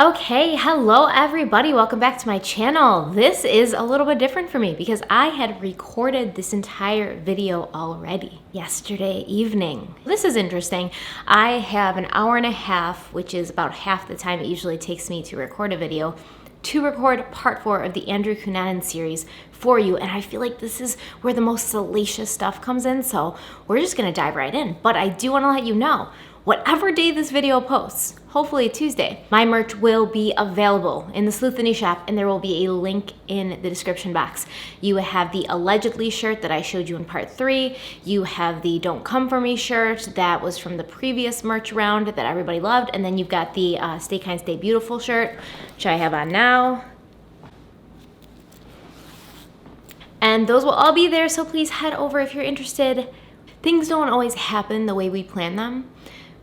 Okay, hello everybody, welcome back to my channel. This is a little bit different for me because I had recorded this entire video already yesterday evening. This is interesting. I have an hour and a half, which is about half the time it usually takes me to record a video, to record part 4 of the Andrew Cunanan series for you, and I feel like this is where the most salacious stuff comes in, so we're just gonna dive right in. But I do want to let you know, whatever day this video posts, hopefully Tuesday, my merch will be available in the Sleuthany shop, and there will be a link in the description box. You have the allegedly shirt that I showed you in part 3. You have the Don't Come For Me shirt that was from the previous merch round that everybody loved, and then you've got the Stay Kind, Stay Beautiful shirt, which I have on now. And those will all be there, so please head over if you're interested. Things don't always happen the way we plan them,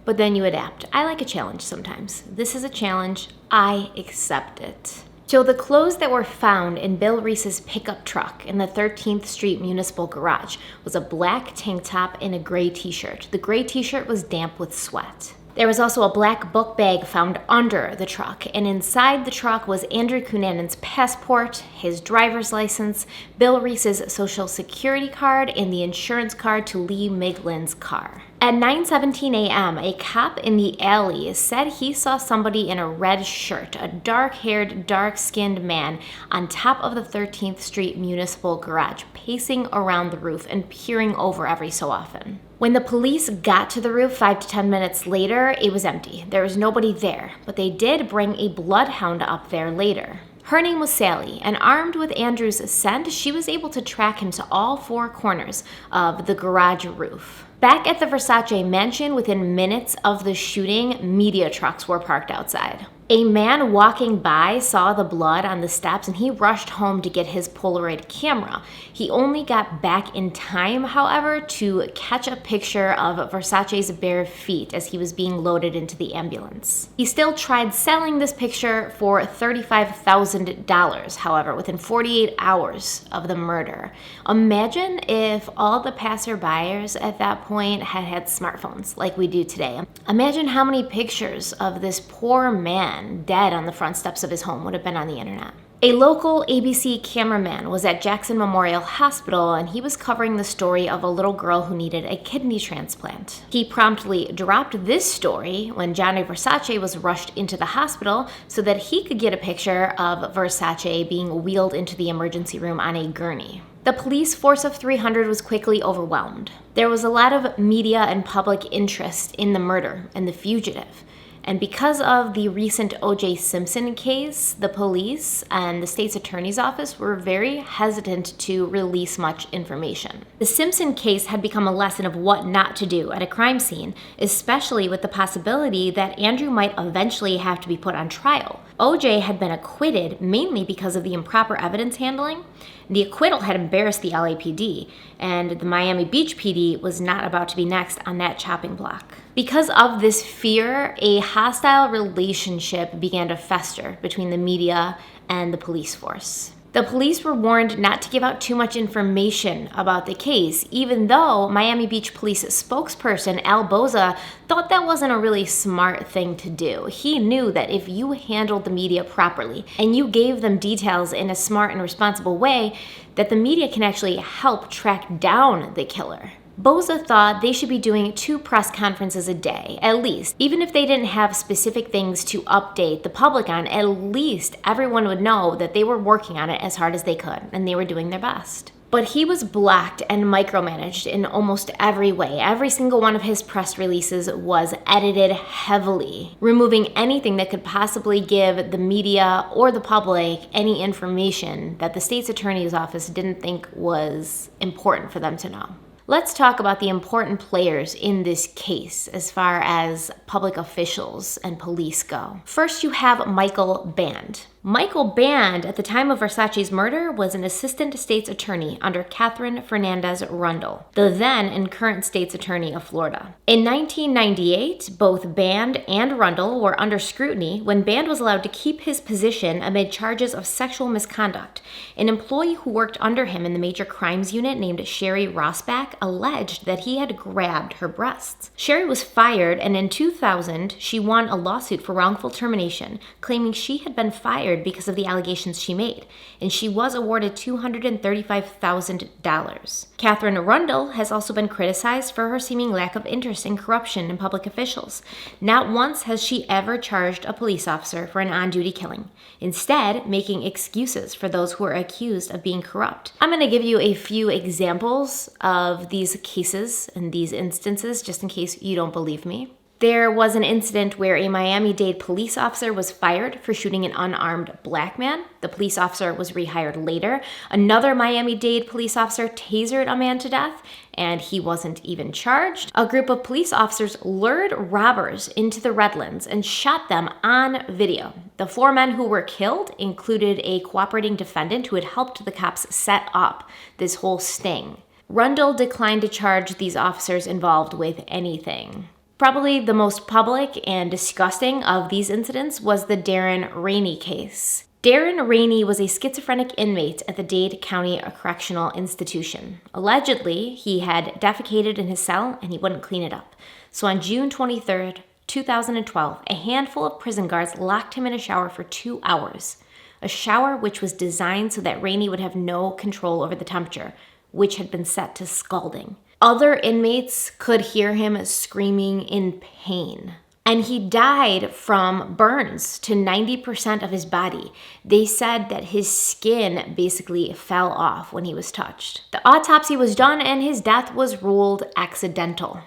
but then you adapt. I like a challenge sometimes. This is a challenge. I accept it. So the clothes that were found in Bill Reese's pickup truck in the 13th Street Municipal Garage was a black tank top and a gray t-shirt. The gray t-shirt was damp with sweat. There was also a black book bag found under the truck, and inside the truck was Andrew Cunanan's passport, his driver's license, Bill Reese's social security card, and the insurance card to Lee Miglin's car. At 9:17 a.m., a cop in the alley said he saw somebody in a red shirt, a dark-haired, dark-skinned man on top of the 13th Street Municipal Garage, pacing around the roof and peering over every so often. When the police got to the roof 5 to 10 minutes later, it was empty. There was nobody there, but they did bring a bloodhound up there later. Her name was Sally, and armed with Andrew's scent, she was able to track him to all 4 corners of the garage roof. Back at the Versace mansion, within minutes of the shooting, media trucks were parked outside. A man walking by saw the blood on the steps, and he rushed home to get his Polaroid camera. He only got back in time, however, to catch a picture of Versace's bare feet as he was being loaded into the ambulance. He still tried selling this picture for $35,000, however, within 48 hours of the murder. Imagine if all the passerbyers at that point had smartphones like we do today. Imagine how many pictures of this poor man dead on the front steps of his home would have been on the internet. A local ABC cameraman was at Jackson Memorial Hospital, and he was covering the story of a little girl who needed a kidney transplant. He promptly dropped this story when Johnny Versace was rushed into the hospital so that he could get a picture of Versace being wheeled into the emergency room on a gurney. The police force of 300 was quickly overwhelmed. There was a lot of media and public interest in the murder and the fugitive. And because of the recent O.J. Simpson case, the police and the state's attorney's office were very hesitant to release much information. The Simpson case had become a lesson of what not to do at a crime scene, especially with the possibility that Andrew might eventually have to be put on trial. O.J. had been acquitted mainly because of the improper evidence handling. The acquittal had embarrassed the LAPD, and the Miami Beach PD was not about to be next on that chopping block. Because of this fear, a hostile relationship began to fester between the media and the police force. The police were warned not to give out too much information about the case, even though Miami Beach Police spokesperson Al Boza thought that wasn't a really smart thing to do. He knew that if you handled the media properly and you gave them details in a smart and responsible way, that the media can actually help track down the killer. Boza thought they should be doing 2 press conferences a day, at least. Even if they didn't have specific things to update the public on, at least everyone would know that they were working on it as hard as they could, and they were doing their best. But he was blocked and micromanaged in almost every way. Every single one of his press releases was edited heavily, removing anything that could possibly give the media or the public any information that the state's attorney's office didn't think was important for them to know. Let's talk about the important players in this case as far as public officials and police go. First, you have Michael Band. Michael Band, at the time of Versace's murder, was an assistant state's attorney under Catherine Fernandez Rundle, the then and current state's attorney of Florida. In 1998, both Band and Rundle were under scrutiny when Band was allowed to keep his position amid charges of sexual misconduct. An employee who worked under him in the major crimes unit named Sherry Rossback alleged that he had grabbed her breasts. Sherry was fired, and in 2000, she won a lawsuit for wrongful termination, claiming she had been fired because of the allegations she made, and she was awarded $235,000. Catherine Rundle has also been criticized for her seeming lack of interest in corruption in public officials. Not once has she ever charged a police officer for an on-duty killing, instead making excuses for those who are accused of being corrupt. I'm going to give you a few examples of these cases and these instances just in case you don't believe me. There was an incident where a Miami-Dade police officer was fired for shooting an unarmed black man. The police officer was rehired later. Another Miami-Dade police officer tasered a man to death, and he wasn't even charged. A group of police officers lured robbers into the Redlands and shot them on video. The 4 men who were killed included a cooperating defendant who had helped the cops set up this whole sting. Rundle declined to charge these officers involved with anything. Probably the most public and disgusting of these incidents was the Darren Rainey case. Darren Rainey was a schizophrenic inmate at the Dade County Correctional Institution. Allegedly, he had defecated in his cell and he wouldn't clean it up. So on June 23rd, 2012, a handful of prison guards locked him in a shower for 2 hours. A shower which was designed so that Rainey would have no control over the temperature, which had been set to scalding. Other inmates could hear him screaming in pain. And he died from burns to 90% of his body. They said that his skin basically fell off when he was touched. The autopsy was done and his death was ruled accidental.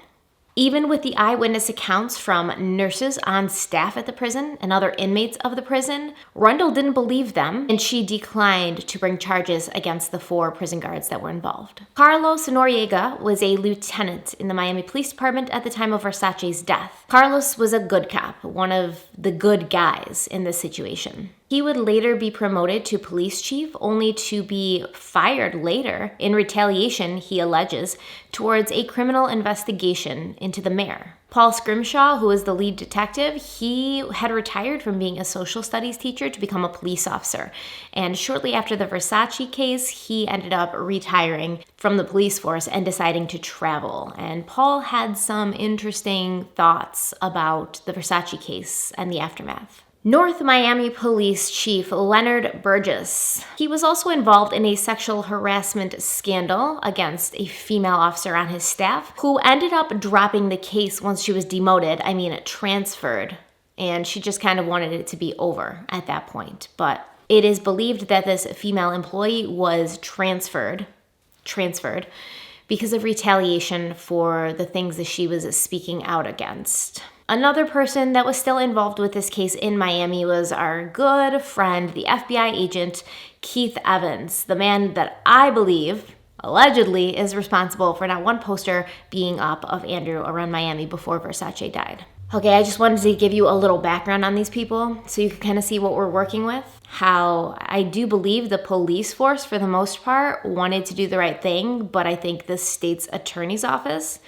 Even with the eyewitness accounts from nurses on staff at the prison and other inmates of the prison, Rundle didn't believe them, and she declined to bring charges against the 4 prison guards that were involved. Carlos Noriega was a lieutenant in the Miami Police Department at the time of Versace's death. Carlos was a good cop, one of the good guys in this situation. He would later be promoted to police chief, only to be fired later in retaliation, he alleges, towards a criminal investigation into the mayor. Paul Scrimshaw, who was the lead detective, he had retired from being a social studies teacher to become a police officer. And shortly after the Versace case, he ended up retiring from the police force and deciding to travel. And Paul had some interesting thoughts about the Versace case and the aftermath. North Miami Police Chief Leonard Burgess. He was also involved in a sexual harassment scandal against a female officer on his staff who ended up dropping the case once she was transferred. And she just kind of wanted it to be over at that point. But it is believed that this female employee was transferred because of retaliation for the things that she was speaking out against. Another person that was still involved with this case in Miami was our good friend, the FBI agent, Keith Evans, the man that I believe, allegedly, is responsible for not one poster being up of Andrew around Miami before Versace died. Okay, I just wanted to give you a little background on these people so you can kind of see what we're working with. How I do believe the police force, for the most part, wanted to do the right thing, but I think the state's attorney's office,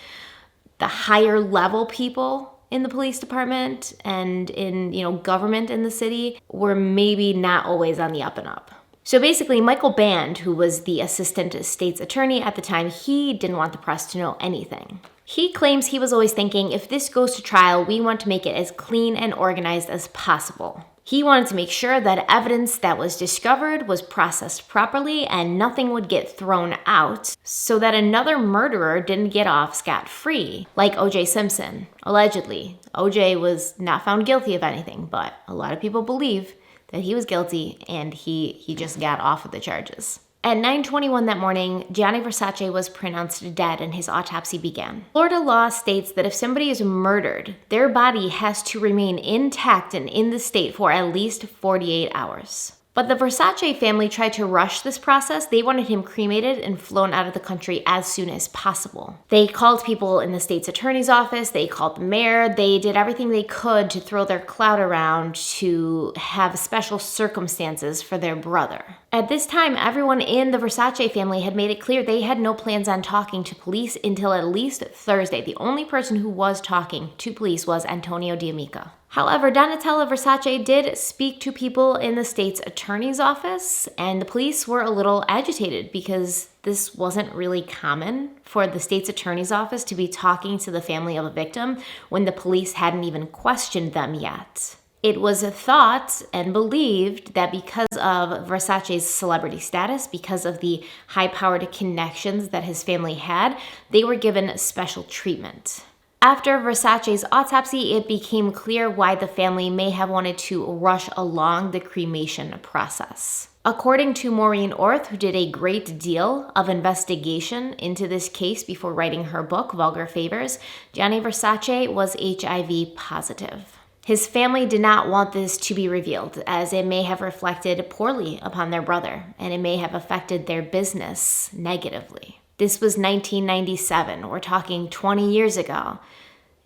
the higher level people in the police department and in, government in the city were maybe not always on the up and up. So basically, Michael Band, who was the assistant state's attorney at the time, he didn't want the press to know anything. He claims he was always thinking, if this goes to trial, we want to make it as clean and organized as possible. He wanted to make sure that evidence that was discovered was processed properly and nothing would get thrown out so that another murderer didn't get off scot-free, like O.J. Simpson. Allegedly, O.J. was not found guilty of anything, but a lot of people believe that he was guilty and he just got off of the charges. At 9:21 that morning, Gianni Versace was pronounced dead and his autopsy began. Florida law states that if somebody is murdered, their body has to remain intact and in the state for at least 48 hours. But the Versace family tried to rush this process. They wanted him cremated and flown out of the country as soon as possible. They called people in the state's attorney's office, they called the mayor, they did everything they could to throw their clout around to have special circumstances for their brother. At this time, everyone in the Versace family had made it clear they had no plans on talking to police until at least Thursday. The only person who was talking to police was Antonio D'Amico. However, Donatella Versace did speak to people in the state's attorney's office, and the police were a little agitated because this wasn't really common for the state's attorney's office to be talking to the family of a victim when the police hadn't even questioned them yet. It was thought and believed that because of Versace's celebrity status, because of the high-powered connections that his family had, they were given special treatment. After Versace's autopsy, it became clear why the family may have wanted to rush along the cremation process. According to Maureen Orth, who did a great deal of investigation into this case before writing her book, Vulgar Favors, Gianni Versace was HIV positive. His family did not want this to be revealed, as it may have reflected poorly upon their brother, and it may have affected their business negatively. This was 1997. We're talking 20 years ago.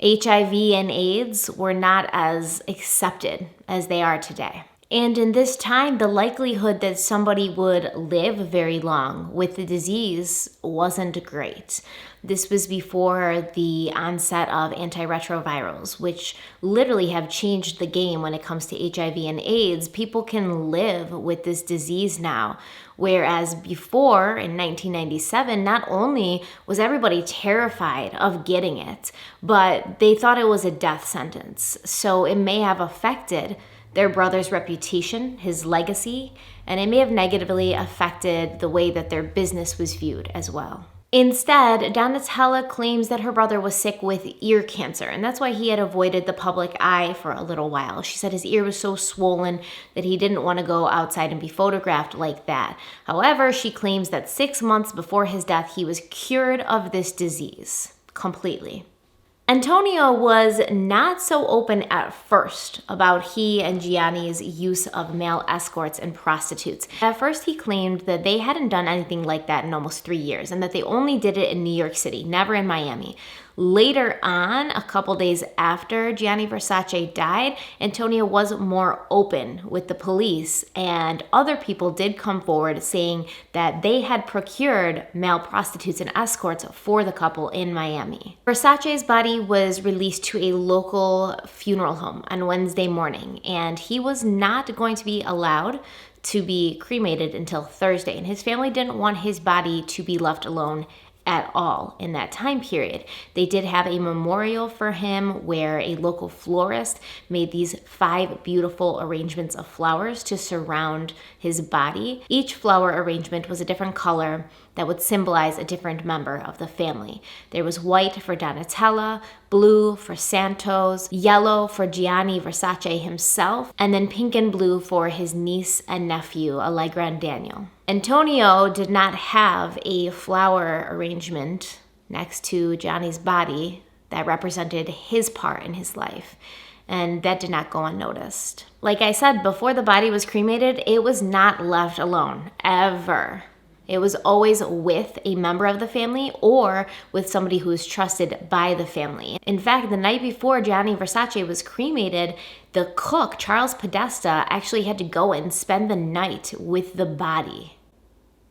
HIV and AIDS were not as accepted as they are today. And in this time, the likelihood that somebody would live very long with the disease wasn't great. This was before the onset of antiretrovirals, which literally have changed the game when it comes to HIV and AIDS. People can live with this disease now, whereas before, in 1997, not only was everybody terrified of getting it, but they thought it was a death sentence. So it may have affected their brother's reputation, his legacy, and it may have negatively affected the way that their business was viewed as well. Instead, Donatella claims that her brother was sick with ear cancer, and that's why he had avoided the public eye for a little while. She said his ear was so swollen that he didn't want to go outside and be photographed like that. However, she claims that 6 months before his death, he was cured of this disease completely. Antonio was not so open at first about he and Gianni's use of male escorts and prostitutes. At first, he claimed that they hadn't done anything like that in almost 3 years and that they only did it in New York City, never in Miami. Later on, a couple days after Gianni Versace died, Antonio was more open with the police, and other people did come forward saying that they had procured male prostitutes and escorts for the couple in Miami. Versace's body was released to a local funeral home on Wednesday morning, and he was not going to be allowed to be cremated until Thursday, and his family didn't want his body to be left alone at all in that time period. They did have a memorial for him where a local florist made these 5 beautiful arrangements of flowers to surround his body. Each flower arrangement was a different color that would symbolize a different member of the family. There was white for Donatella, blue for Santos, yellow for Gianni Versace himself, and then pink and blue for his niece and nephew, Allegra and Daniel. Antonio did not have a flower arrangement next to Gianni's body that represented his part in his life, and that did not go unnoticed. Like I said, before the body was cremated, it was not left alone, ever. It was always with a member of the family or with somebody who was trusted by the family. In fact, the night before Gianni Versace was cremated, the cook, Charles Podesta, actually had to go and spend the night with the body.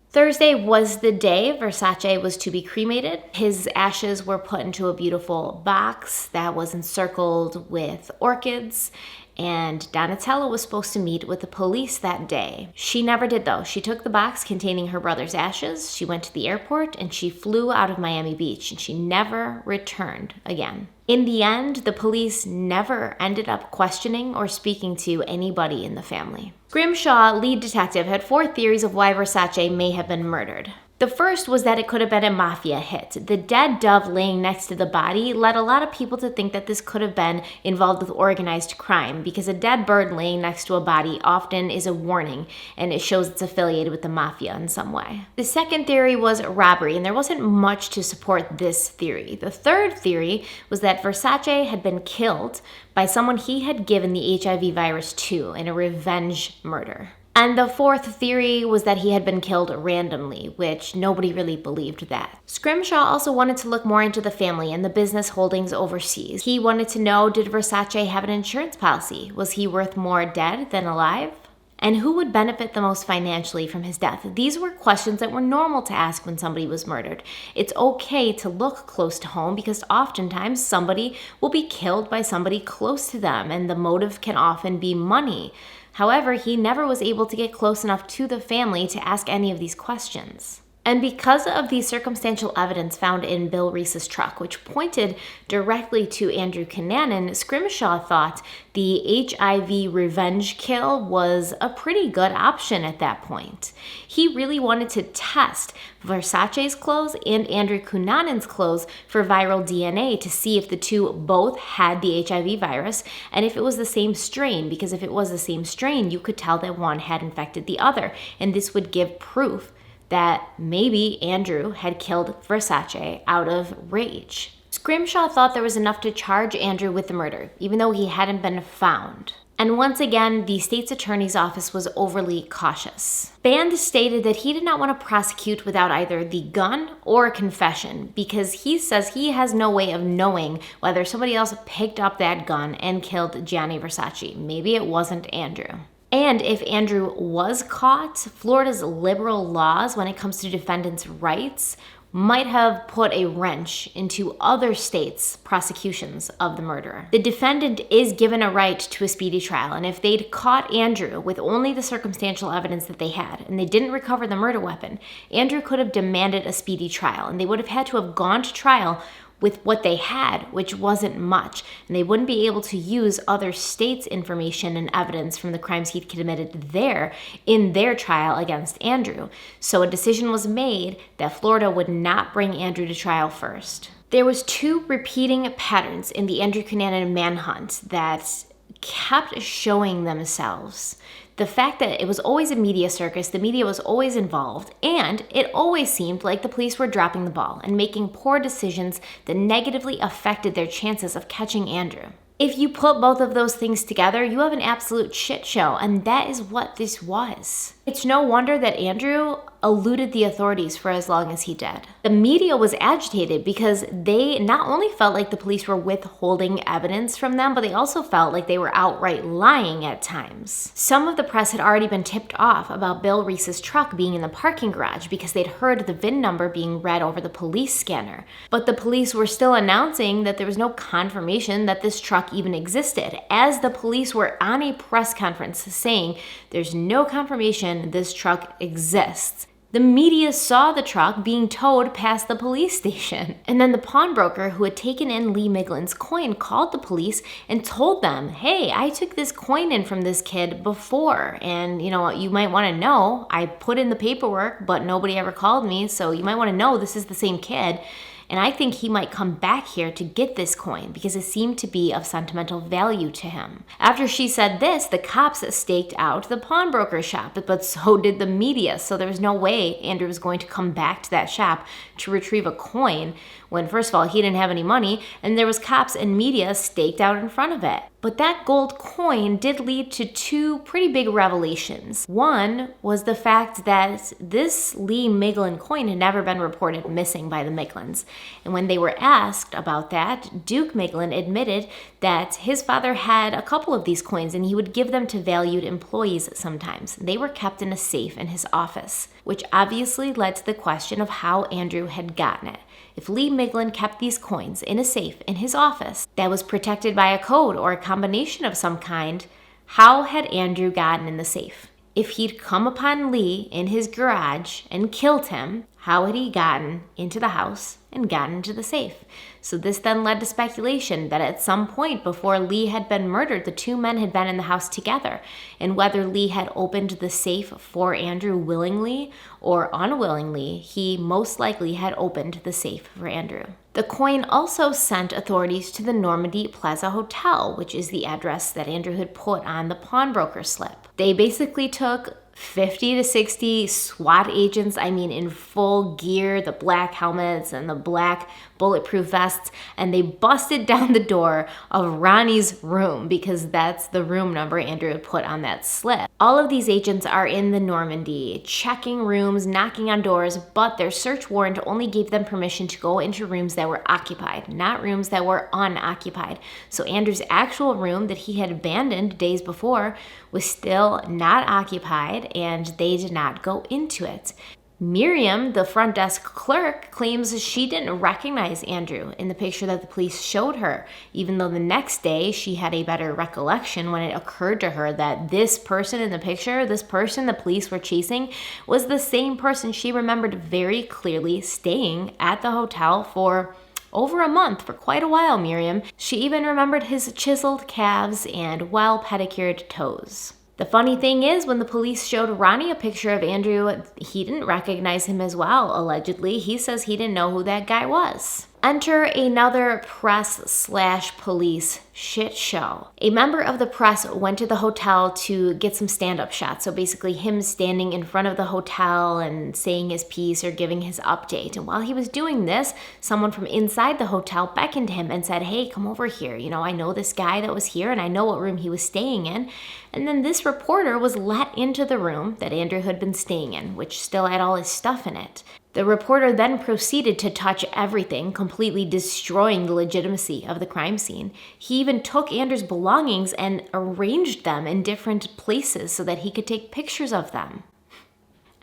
Thursday was the day Versace was to be cremated. His ashes were put into a beautiful box that was encircled with orchids, and Donatella was supposed to meet with the police that day. She never did, though. She took the box containing her brother's ashes, she went to the airport, and she flew out of Miami Beach, and she never returned again. In the end, the police never ended up questioning or speaking to anybody in the family. Grimshaw, lead detective, had 4 theories of why Versace may have been murdered. The first was that it could have been a mafia hit. The dead dove laying next to the body led a lot of people to think that this could have been involved with organized crime, because a dead bird laying next to a body often is a warning, and it shows it's affiliated with the mafia in some way. The second theory was robbery, and there wasn't much to support this theory. The third theory was that Versace had been killed by someone he had given the HIV virus to in a revenge murder. And the fourth theory was that he had been killed randomly, which nobody really believed that. Scrimshaw also wanted to look more into the family and the business holdings overseas. He wanted to know, did Versace have an insurance policy? Was he worth more dead than alive? And who would benefit the most financially from his death? These were questions that were normal to ask when somebody was murdered. It's okay to look close to home because oftentimes somebody will be killed by somebody close to them, and the motive can often be money. However, he never was able to get close enough to the family to ask any of these questions. And because of the circumstantial evidence found in Bill Reese's truck, which pointed directly to Andrew Cunanan, Scrimshaw thought the HIV revenge kill was a pretty good option at that point. He really wanted to test Versace's clothes and Andrew Cunanan's clothes for viral DNA to see if the two both had the HIV virus and if it was the same strain, because if it was the same strain, you could tell that one had infected the other, and this would give proof that maybe Andrew had killed Versace out of rage. Scrimshaw thought there was enough to charge Andrew with the murder, even though he hadn't been found. And once again, the state's attorney's office was overly cautious. Band stated that he did not want to prosecute without either the gun or a confession, because he says he has no way of knowing whether somebody else picked up that gun and killed Gianni Versace. Maybe it wasn't Andrew. And if Andrew was caught, Florida's liberal laws when it comes to defendants' rights might have put a wrench into other states' prosecutions of the murderer. The defendant is given a right to a speedy trial, and if they'd caught Andrew with only the circumstantial evidence that they had, and they didn't recover the murder weapon, Andrew could have demanded a speedy trial, and they would have had to have gone to trial with what they had, which wasn't much, and they wouldn't be able to use other states' information and evidence from the crimes he'd committed there in their trial against Andrew. So a decision was made that Florida would not bring Andrew to trial first. There was two repeating patterns in the Andrew Cunanan manhunt that kept showing themselves. The fact that it was always a media circus, the media was always involved, and it always seemed like the police were dropping the ball and making poor decisions that negatively affected their chances of catching Andrew. If you put both of those things together, you have an absolute shit show, and that is what this was. It's no wonder that Andrew eluded the authorities for as long as he did. The media was agitated because they not only felt like the police were withholding evidence from them, but they also felt like they were outright lying at times. Some of the press had already been tipped off about Bill Reese's truck being in the parking garage because they'd heard the VIN number being read over the police scanner. But the police were still announcing that there was no confirmation that this truck even existed, as the police were on a press conference saying there's no confirmation this truck exists. The media saw the truck being towed past the police station. And then the pawnbroker who had taken in Lee Miglin's coin called the police and told them, hey, I took this coin in from this kid before. And you might want to know, I put in the paperwork, but nobody ever called me. So you might want to know this is the same kid. And I think he might come back here to get this coin because it seemed to be of sentimental value to him. After she said this, the cops staked out the pawnbroker shop, but so did the media. So there was no way Andrew was going to come back to that shop to retrieve a coin when, first of all, he didn't have any money, and there was cops and media staked out in front of it. But that gold coin did lead to two pretty big revelations. One was the fact that this Lee Miglin coin had never been reported missing by the Miglins. And when they were asked about that, Duke Miglin admitted that his father had a couple of these coins and he would give them to valued employees sometimes. They were kept in a safe in his office, which obviously led to the question of how Andrew had gotten it. If Lee Miglin kept these coins in a safe in his office that was protected by a code or a combination of some kind, how had Andrew gotten in the safe? If he'd come upon Lee in his garage and killed him, how had he gotten into the house and gotten into the safe? So this then led to speculation that at some point before Lee had been murdered, the two men had been in the house together, and whether Lee had opened the safe for Andrew willingly or unwillingly, he most likely had opened the safe for Andrew. The coin also sent authorities to the Normandy Plaza Hotel, which is the address that Andrew had put on the pawnbroker slip. They basically took 50 to 60 SWAT agents, in full gear, the black helmets and the black bulletproof vests, and they busted down the door of Ronnie's room because that's the room number Andrew had put on that slip. All of these agents are in the Normandy, checking rooms, knocking on doors, but their search warrant only gave them permission to go into rooms that were occupied, not rooms that were unoccupied. So Andrew's actual room that he had abandoned days before was still not occupied, and they did not go into it. Miriam, the front desk clerk, claims she didn't recognize Andrew in the picture that the police showed her, even though the next day she had a better recollection when it occurred to her that this person in the picture, this person the police were chasing, was the same person she remembered very clearly staying at the hotel for over a month, for quite a while, Miriam. She even remembered his chiseled calves and well-pedicured toes. The funny thing is, when the police showed Ronnie a picture of Andrew, he didn't recognize him as well, allegedly. He says he didn't know who that guy was. Enter another press/police shit show. A member of the press went to the hotel to get some stand-up shots. So basically him standing in front of the hotel and saying his piece or giving his update. And while he was doing this, someone from inside the hotel beckoned him and said, "Hey, come over here. You know, I know this guy that was here and I know what room he was staying in." And then this reporter was let into the room that Andrew had been staying in, which still had all his stuff in it. The reporter then proceeded to touch everything, completely destroying the legitimacy of the crime scene. He even took Andrew's belongings and arranged them in different places so that he could take pictures of them.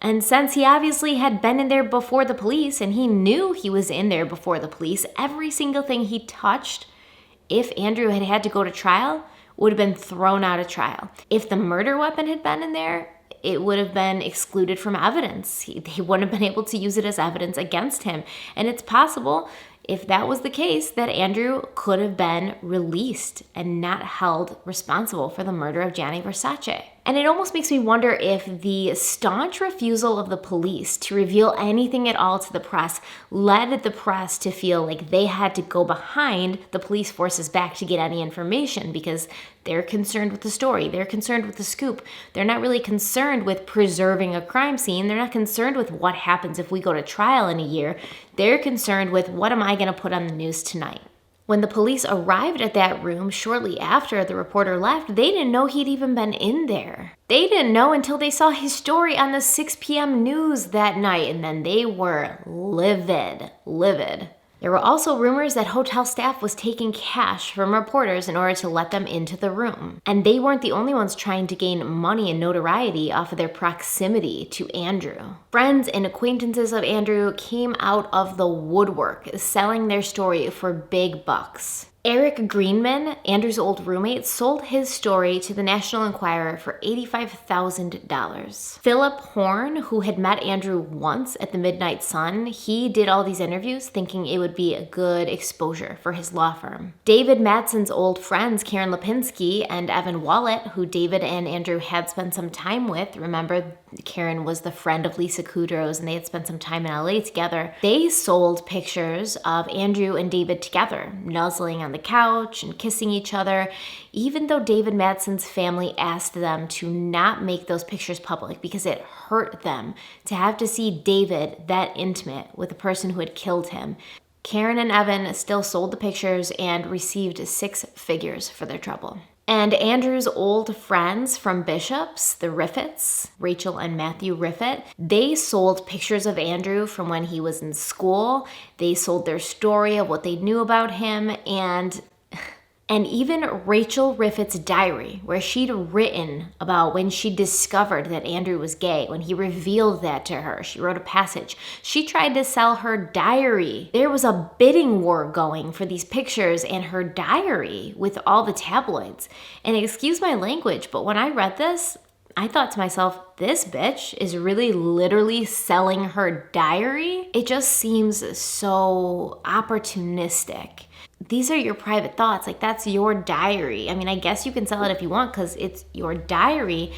And since he obviously had been in there before the police and he knew he was in there before the police, every single thing he touched, if Andrew had had to go to trial, would have been thrown out of trial. If the murder weapon had been in there, it would have been excluded from evidence. They wouldn't have been able to use it as evidence against him. And it's possible, if that was the case, that Andrew could have been released and not held responsible for the murder of Gianni Versace. And it almost makes me wonder if the staunch refusal of the police to reveal anything at all to the press led the press to feel like they had to go behind the police force's back to get any information because they're concerned with the story. They're concerned with the scoop. They're not really concerned with preserving a crime scene. They're not concerned with what happens if we go to trial in a year. They're concerned with, what am I going to put on the news tonight? When the police arrived at that room shortly after the reporter left, they didn't know he'd even been in there. They didn't know until they saw his story on the 6 p.m. news that night, and then they were livid. There were also rumors that hotel staff was taking cash from reporters in order to let them into the room. And they weren't the only ones trying to gain money and notoriety off of their proximity to Andrew. Friends and acquaintances of Andrew came out of the woodwork, selling their story for big bucks. Eric Greenman, Andrew's old roommate, sold his story to the National Enquirer for $85,000. Philip Horn, who had met Andrew once at the Midnight Sun, he did all these interviews thinking it would be a good exposure for his law firm. David Madsen's old friends, Karen Lipinski and Evan Wallet, who David and Andrew had spent some time with, remember Karen was the friend of Lisa Kudrow's and they had spent some time in LA together, they sold pictures of Andrew and David together, nuzzling on the couch and kissing each other, even though David Madsen's family asked them to not make those pictures public because it hurt them to have to see David that intimate with the person who had killed him. Karen and Evan still sold the pictures and received 6 figures for their trouble. And Andrew's old friends from Bishop's, the Riffits, Rachel and Matthew Riffit, they sold pictures of Andrew from when he was in school. They sold their story of what they knew about him, and even Rachel Riffit's diary, where she'd written about when she discovered that Andrew was gay, when he revealed that to her. She wrote a passage. She tried to sell her diary. There was a bidding war going for these pictures and her diary with all the tabloids. And excuse my language, but when I read this, I thought to myself, this bitch is really literally selling her diary? It just seems so opportunistic. These are your private thoughts. Like, that's your diary. I mean, I guess you can sell it if you want because it's your diary,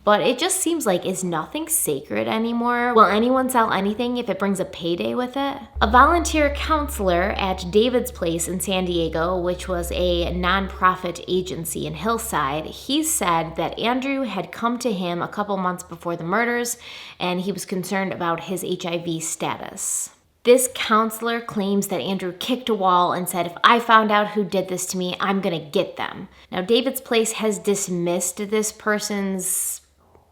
but it just seems like, is nothing sacred anymore? Will anyone sell anything if it brings a payday with it? A volunteer counselor at David's Place in San Diego, which was a nonprofit agency in Hillside, he said that Andrew had come to him a couple months before the murders and he was concerned about his HIV status. This counselor claims that Andrew kicked a wall and said, "If I found out who did this to me, I'm gonna get them." Now, David's Place has dismissed this person's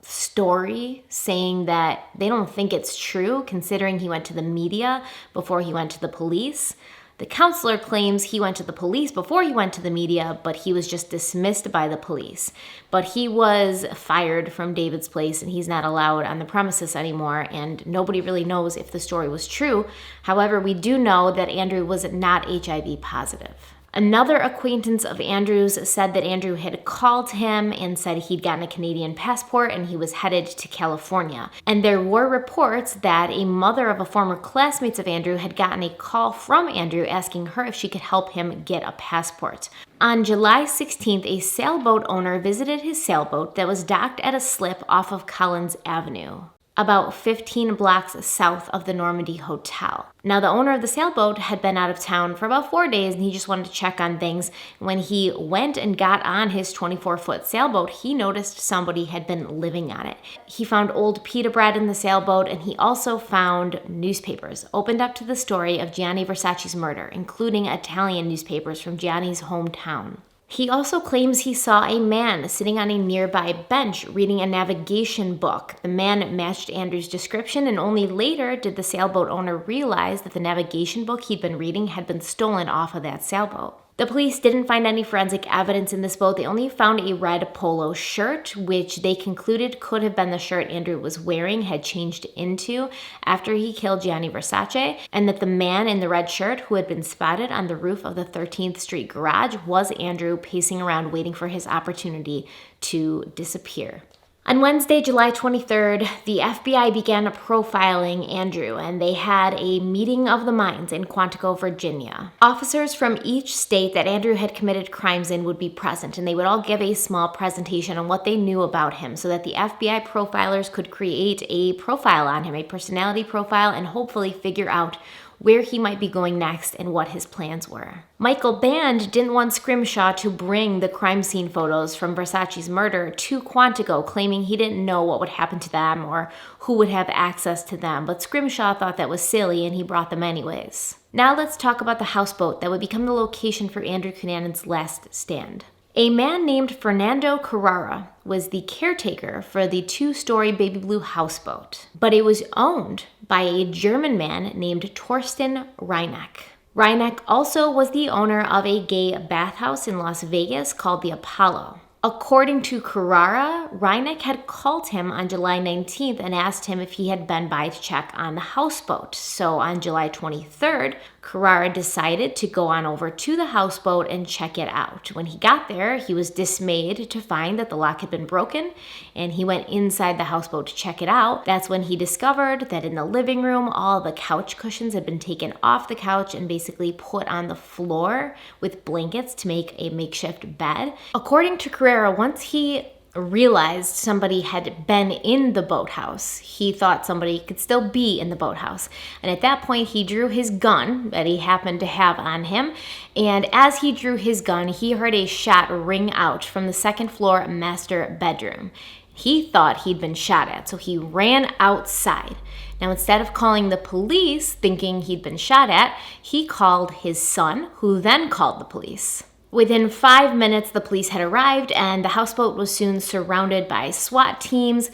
story, saying that they don't think it's true, considering he went to the media before he went to the police. The counselor claims he went to the police before he went to the media, but he was just dismissed by the police. But he was fired from David's Place, and he's not allowed on the premises anymore, and nobody really knows if the story was true. However, we do know that Andrew was not HIV positive. Another acquaintance of Andrew's said that Andrew had called him and said he'd gotten a Canadian passport and he was headed to California. And there were reports that a mother of a former classmate of Andrew had gotten a call from Andrew asking her if she could help him get a passport. On July 16th, a sailboat owner visited his sailboat that was docked at a slip off of Collins Avenue, about 15 blocks south of the Normandy Hotel. Now, the owner of the sailboat had been out of town for about 4 days, and he just wanted to check on things. When he went and got on his 24-foot sailboat, he noticed somebody had been living on it. He found old pita bread in the sailboat, and he also found newspapers opened up to the story of Gianni Versace's murder, including Italian newspapers from Gianni's hometown. He also claims he saw a man sitting on a nearby bench reading a navigation book. The man matched Andrew's description, and only later did the sailboat owner realize that the navigation book he'd been reading had been stolen off of that sailboat. The police didn't find any forensic evidence in this boat. They only found a red polo shirt, which they concluded could have been the shirt Andrew was wearing, had changed into after he killed Gianni Versace, and that the man in the red shirt who had been spotted on the roof of the 13th Street garage was Andrew, pacing around waiting for his opportunity to disappear. On Wednesday, July 23rd, the FBI began profiling Andrew, and they had a meeting of the minds in Quantico, Virginia. Officers from each state that Andrew had committed crimes in would be present, and they would all give a small presentation on what they knew about him so that the FBI profilers could create a profile on him, a personality profile, and hopefully figure out where he might be going next and what his plans were. Michael Band didn't want Scrimshaw to bring the crime scene photos from Versace's murder to Quantico, claiming he didn't know what would happen to them or who would have access to them, but Scrimshaw thought that was silly and he brought them anyways. Now let's talk about the houseboat that would become the location for Andrew Cunanan's last stand. A man named Fernando Carrara was the caretaker for the 2-story baby blue houseboat, but it was owned by a German man named Torsten Reineck. Reineck also was the owner of a gay bathhouse in Las Vegas called the Apollo. According to Carrara, Reineck had called him on July 19th and asked him if he had been by to check on the houseboat. So on July 23rd, Carrara decided to go on over to the houseboat and check it out. When he got there, he was dismayed to find that the lock had been broken, and he went inside the houseboat to check it out. That's when he discovered that in the living room, all the couch cushions had been taken off the couch and basically put on the floor with blankets to make a makeshift bed. According to Carrara, once he realized somebody had been in the boathouse, he thought somebody could still be in the boathouse. And at that point, he drew his gun that he happened to have on him. And as he drew his gun, he heard a shot ring out from the second floor master bedroom. He thought he'd been shot at, so he ran outside. Now, instead of calling the police, thinking he'd been shot at, he called his son, who then called the police. Within 5 minutes, the police had arrived, and the houseboat was soon surrounded by SWAT teams,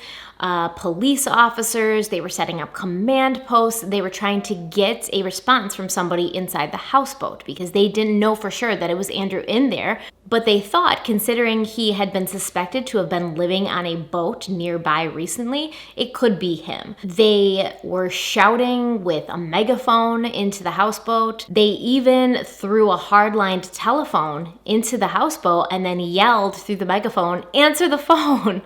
police officers. They were setting up command posts. They were trying to get a response from somebody inside the houseboat because they didn't know for sure that it was Andrew in there. But they thought, considering he had been suspected to have been living on a boat nearby recently, it could be him. They were shouting with a megaphone into the houseboat. They even threw a hard-lined telephone into the houseboat and then yelled through the megaphone, "Answer the phone,"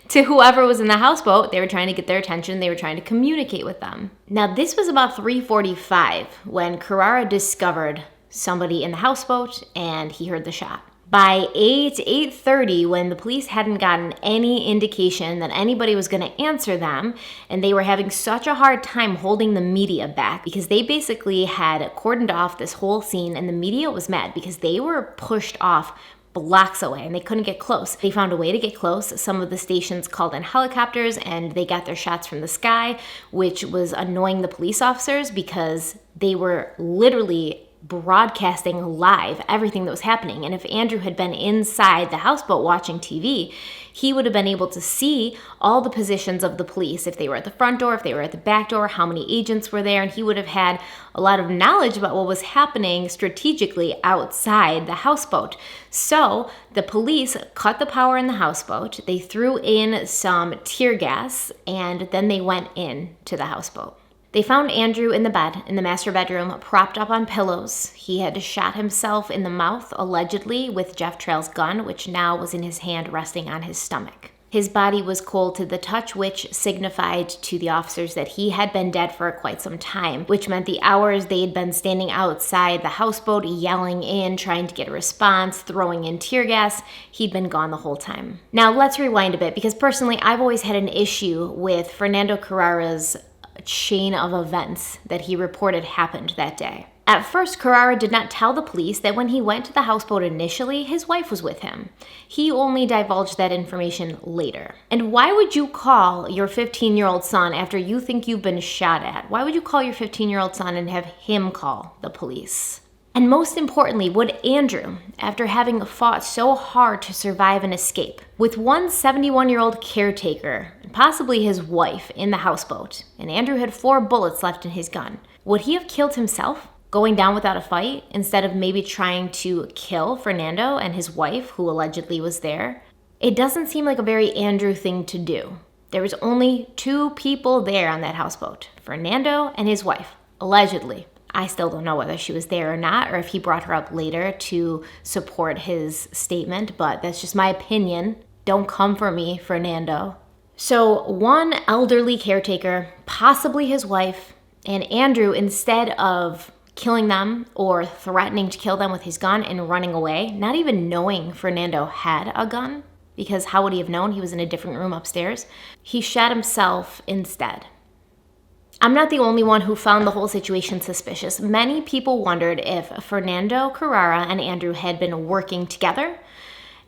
to whoever was in the houseboat. They were trying to get their attention. They were trying to communicate with them. Now, this was about 3:45 when Carrara discovered somebody in the houseboat and he heard the shot. By 8:30, when the police hadn't gotten any indication that anybody was going to answer them, and they were having such a hard time holding the media back because they basically had cordoned off this whole scene, and the media was mad because they were pushed off blocks away, and they couldn't get close. They found a way to get close. Some of the stations called in helicopters, and they got their shots from the sky, which was annoying the police officers because they were literally broadcasting live everything that was happening. And if Andrew had been inside the houseboat watching TV, he would have been able to see all the positions of the police, if they were at the front door, if they were at the back door, how many agents were there, and he would have had a lot of knowledge about what was happening strategically outside the houseboat. So the police cut the power in the houseboat, they threw in some tear gas, and then they went in to the houseboat. They found Andrew in the bed, in the master bedroom, propped up on pillows. He had shot himself in the mouth, allegedly, with Jeff Trail's gun, which now was in his hand resting on his stomach. His body was cold to the touch, which signified to the officers that he had been dead for quite some time, which meant the hours they had been standing outside the houseboat, yelling in, trying to get a response, throwing in tear gas, he'd been gone the whole time. Now, let's rewind a bit, because personally, I've always had an issue with Fernando Carrera's chain of events that he reported happened that day. At first, Carrera did not tell the police that when he went to the houseboat initially, his wife was with him. He only divulged that information later. And why would you call your 15-year-old son after you think you've been shot at? Why would you call your 15-year-old son and have him call the police? And most importantly, would Andrew, after having fought so hard to survive and escape, with one 71-year-old caretaker, and possibly his wife, in the houseboat, and Andrew had 4 bullets left in his gun, would he have killed himself, going down without a fight, instead of maybe trying to kill Fernando and his wife, who allegedly was there? It doesn't seem like a very Andrew thing to do. There was only 2 people there on that houseboat, Fernando and his wife, allegedly. I still don't know whether she was there or not, or if he brought her up later to support his statement, but that's just my opinion. Don't come for me, Fernando. So one elderly caretaker, possibly his wife, and Andrew, instead of killing them or threatening to kill them with his gun and running away, not even knowing Fernando had a gun, because how would he have known? He was in a different room upstairs. He shot himself instead. I'm not the only one who found the whole situation suspicious. Many people wondered if Fernando Carrera and Andrew had been working together,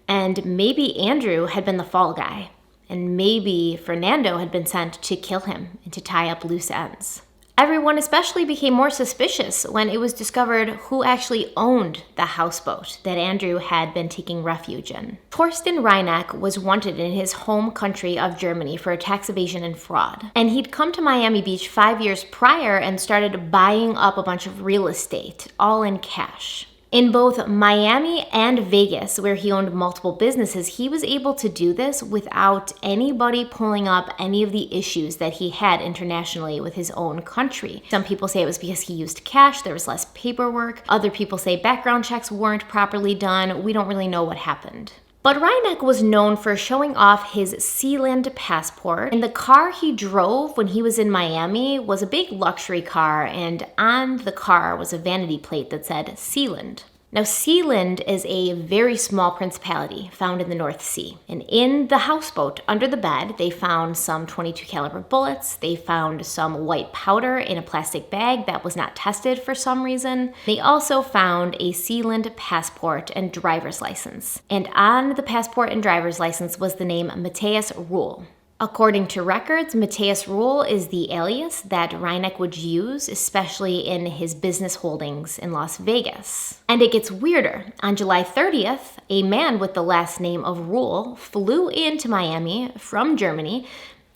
and maybe Andrew had been the fall guy, and maybe Fernando had been sent to kill him and to tie up loose ends. Everyone especially became more suspicious when it was discovered who actually owned the houseboat that Andrew had been taking refuge in. Torsten Reinecke was wanted in his home country of Germany for tax evasion and fraud. And he'd come to Miami Beach 5 years prior and started buying up a bunch of real estate, all in cash. In both Miami and Vegas, where he owned multiple businesses, he was able to do this without anybody pulling up any of the issues that he had internationally with his own country. Some people say it was because he used cash, there was less paperwork. Other people say background checks weren't properly done. We don't really know what happened. But Reinecke was known for showing off his Sealand passport, and the car he drove when he was in Miami was a big luxury car, and on the car was a vanity plate that said Sealand. Now, Sealand is a very small principality found in the North Sea. And in the houseboat, under the bed, they found some .22 caliber bullets. They found some white powder in a plastic bag that was not tested for some reason. They also found a Sealand passport and driver's license. And on the passport and driver's license was the name Matthias Ruhl. According to records, Matthias Ruhl is the alias that Reinecke would use, especially in his business holdings in Las Vegas. And it gets weirder. On July 30th, a man with the last name of Ruhl flew into Miami from Germany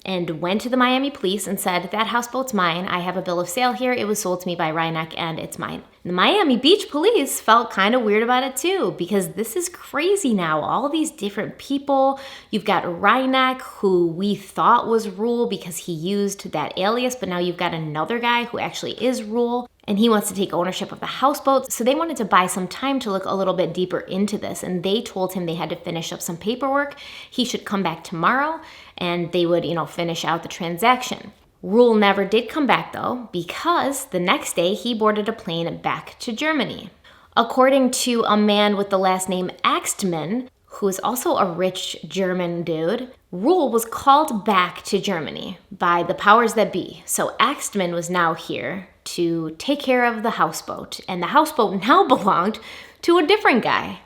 and went to the Miami police and said, "That houseboat's mine. I have a bill of sale here. It was sold to me by Reinecke and it's mine." The Miami Beach police felt kind of weird about it too, because this is crazy now. All these different people. You've got Reinecke, who we thought was Ruhl because he used that alias, but now you've got another guy who actually is Ruhl, and he wants to take ownership of the houseboat. So they wanted to buy some time to look a little bit deeper into this, and they told him they had to finish up some paperwork. He should come back tomorrow, and they would, finish out the transaction. Ruhl never did come back though, because the next day he boarded a plane back to Germany. According to a man with the last name Axtman, who is also a rich German dude, Ruhl was called back to Germany by the powers that be. So Axtman was now here to take care of the houseboat, and the houseboat now belonged to a different guy.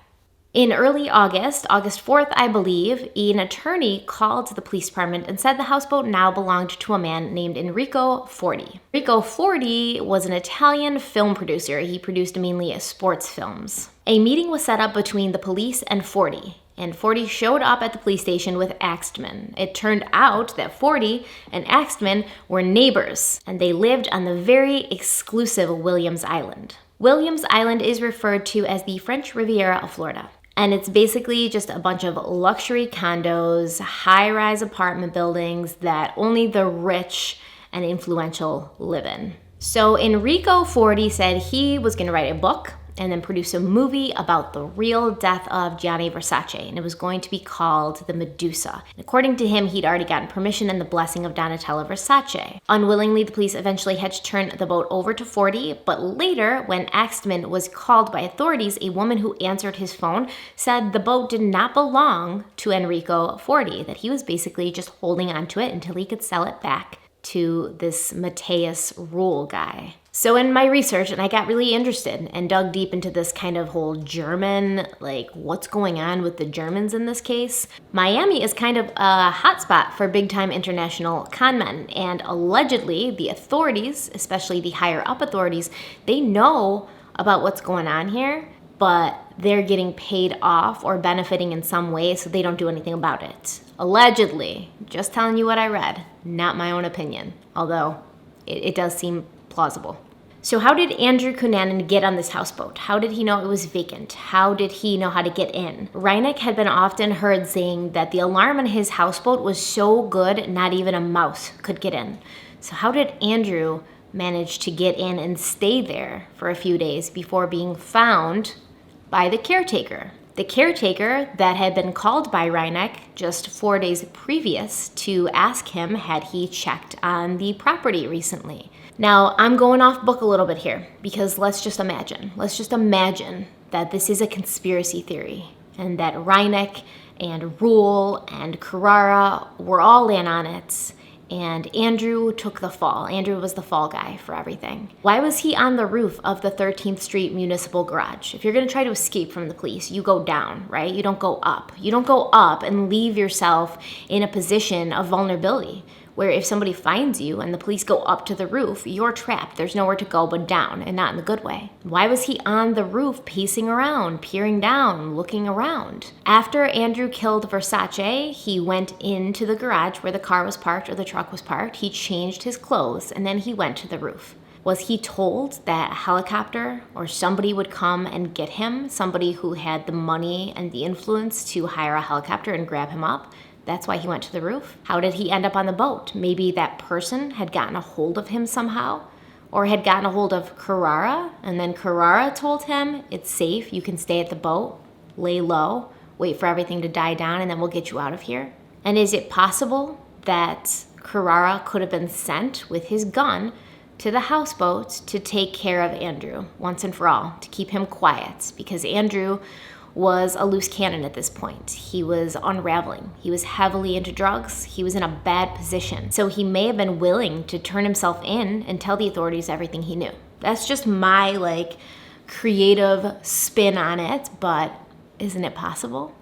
In early August, August 4th, I believe, an attorney called the police department and said the houseboat now belonged to a man named Enrico Forti. Enrico Forti was an Italian film producer. He produced mainly sports films. A meeting was set up between the police and Forti, and Forti showed up at the police station with Axtman. It turned out that Forti and Axtman were neighbors, and they lived on the very exclusive Williams Island. Williams Island is referred to as the French Riviera of Florida. And it's basically just a bunch of luxury condos, high-rise apartment buildings that only the rich and influential live in. So Enrico Forti said he was going to write a book and then produce a movie about the real death of Gianni Versace, and it was going to be called The Medusa. And according to him, he'd already gotten permission and the blessing of Donatella Versace. Unwillingly, the police eventually had to turn the boat over to Forti, but later, when Axtman was called by authorities, a woman who answered his phone said the boat did not belong to Enrico Forti, that he was basically just holding onto it until he could sell it back to this Matthias Rule guy. So in my research, and I got really interested and dug deep into this kind of whole German, like what's going on with the Germans in this case. Miami is kind of a hotspot for big-time international con men, and allegedly the authorities, especially the higher up authorities, they know about what's going on here, but they're getting paid off or benefiting in some way, so they don't do anything about it. Allegedly. Just telling you what I read, not my own opinion, although it does seem plausible. So how did Andrew Cunanan get on this houseboat? How did he know it was vacant? How did he know how to get in? Reineck had been often heard saying that the alarm on his houseboat was so good, not even a mouse could get in. So how did Andrew manage to get in and stay there for a few days before being found by the caretaker? The caretaker that had been called by Reineck just 4 days previous to ask him had he checked on the property recently. Now, I'm going off book a little bit here because let's just imagine that this is a conspiracy theory and that Reineck and Rule and Carrara were all in on it, and Andrew took the fall. Andrew was the fall guy for everything. Why was he on the roof of the 13th Street Municipal Garage? If you're gonna try to escape from the police, you go down, right? You don't go up. You don't go up and leave yourself in a position of vulnerability where if somebody finds you and the police go up to the roof, you're trapped. There's nowhere to go but down, and not in the good way. Why was he on the roof pacing around, peering down, looking around? After Andrew killed Versace, he went into the garage where the car was parked or the truck was parked. He changed his clothes and then he went to the roof. Was he told that a helicopter or somebody would come and get him? Somebody who had the money and the influence to hire a helicopter and grab him up? That's why he went to the roof. How did he end up on the boat? Maybe that person had gotten a hold of him somehow, or had gotten a hold of Carrara, and then Carrara told him, it's safe, you can stay at the boat, lay low, wait for everything to die down, and then we'll get you out of here. And is it possible that Carrara could have been sent with his gun to the houseboat to take care of Andrew once and for all, to keep him quiet? Because Andrew was a loose cannon at this point. He was unraveling. He was heavily into drugs. He was in a bad position. So he may have been willing to turn himself in and tell the authorities everything he knew. That's just my creative spin on it, but isn't it possible?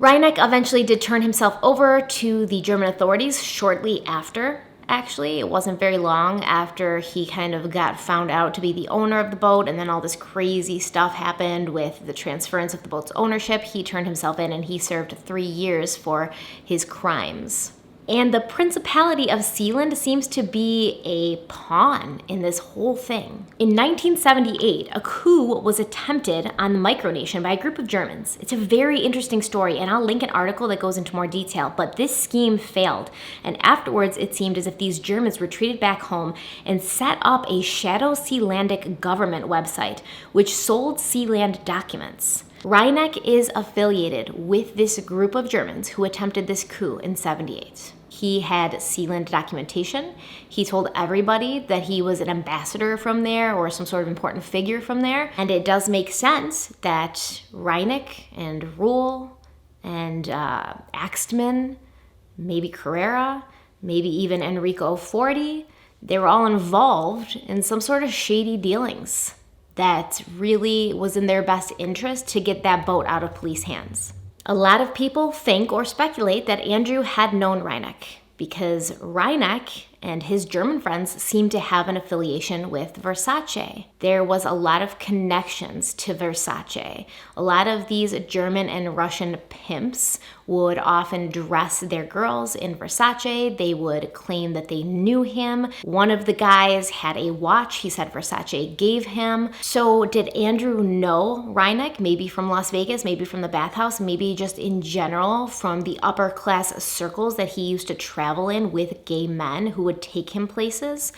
Reineck eventually did turn himself over to the German authorities shortly after. Actually, it wasn't very long after he kind of got found out to be the owner of the boat, and then all this crazy stuff happened with the transference of the boat's ownership. He turned himself in and he served 3 years for his crimes. And the Principality of Sealand seems to be a pawn in this whole thing. In 1978, a coup was attempted on the micronation by a group of Germans. It's a very interesting story, and I'll link an article that goes into more detail, but this scheme failed. And afterwards, it seemed as if these Germans retreated back home and set up a shadow Sealandic government website, which sold Sealand documents. Reineck is affiliated with this group of Germans who attempted this coup in 78. He had Sealand documentation. He told everybody that he was an ambassador from there or some sort of important figure from there. And it does make sense that Reineck and Rule and Axtman, maybe Carrara, maybe even Enrico Forti, they were all involved in some sort of shady dealings. that really was in their best interest to get that boat out of police hands. A lot of people think or speculate that Andrew had known Reinecke because Reinecke and his German friends seemed to have an affiliation with Versace. There was a lot of connections to Versace. A lot of these German and Russian pimps would often dress their girls in Versace. They would claim that they knew him. One of the guys had a watch he said Versace gave him. So did Andrew know Reinecke? Maybe from Las Vegas, maybe from the bathhouse, maybe just in general from the upper class circles that he used to travel in with gay men who would take him places?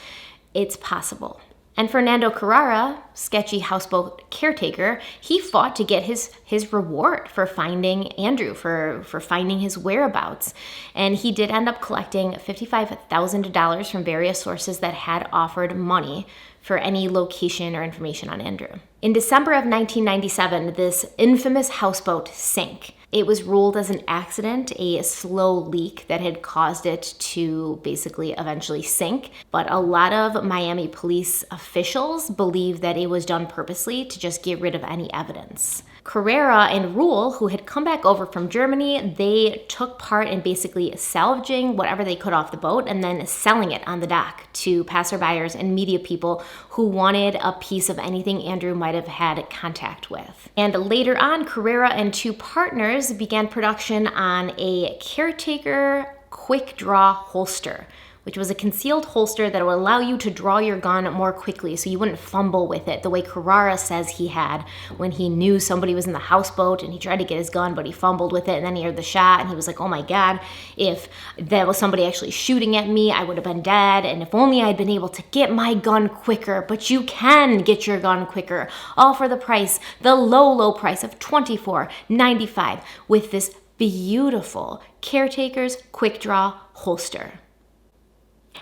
It's possible. And Fernando Carrara, sketchy houseboat caretaker, he fought to get his reward for finding Andrew, for finding his whereabouts. And he did end up collecting $55,000 from various sources that had offered money for any location or information on Andrew. In December of 1997, this infamous houseboat sank. It was ruled as an accident, a slow leak that had caused it to basically eventually sink. But a lot of Miami police officials believe that it was done purposely to just get rid of any evidence. Carrera and Rule, who had come back over from Germany, they took part in basically salvaging whatever they could off the boat and then selling it on the dock to passerbyers and media people who wanted a piece of anything Andrew might have had contact with. And later on, Carrera and two partners began production on a caretaker quick draw holster, which was a concealed holster that would allow you to draw your gun more quickly so you wouldn't fumble with it the way Carrara says he had when he knew somebody was in the houseboat and he tried to get his gun but he fumbled with it and then he heard the shot and he was like, oh my God, if there was somebody actually shooting at me, I would have been dead, and if only I'd been able to get my gun quicker. But you can get your gun quicker, all for the price, the low price of $24.95 with this beautiful caretaker's quick draw holster.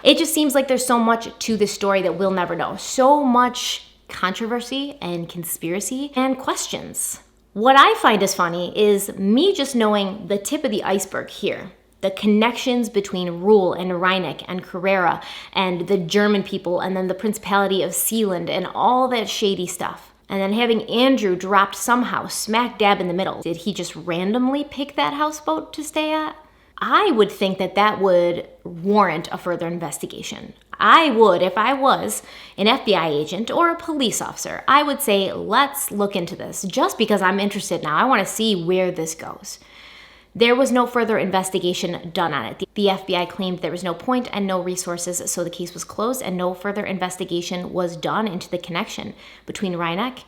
It just seems like there's so much to this story that we'll never know. So much controversy and conspiracy and questions. What I find is funny is me just knowing the tip of the iceberg here. The connections between Rule and Reinecke and Carrera and the German people and then the Principality of Sealand and all that shady stuff. And then having Andrew dropped somehow smack dab in the middle. Did he just randomly pick that houseboat to stay at? I would think that that would warrant a further investigation. I would, if I was an FBI agent or a police officer, I would say, let's look into this just because I'm interested now. I want to see where this goes. There was no further investigation done on it. The FBI claimed there was no point and no resources, so the case was closed and no further investigation was done into the connection between Reinecke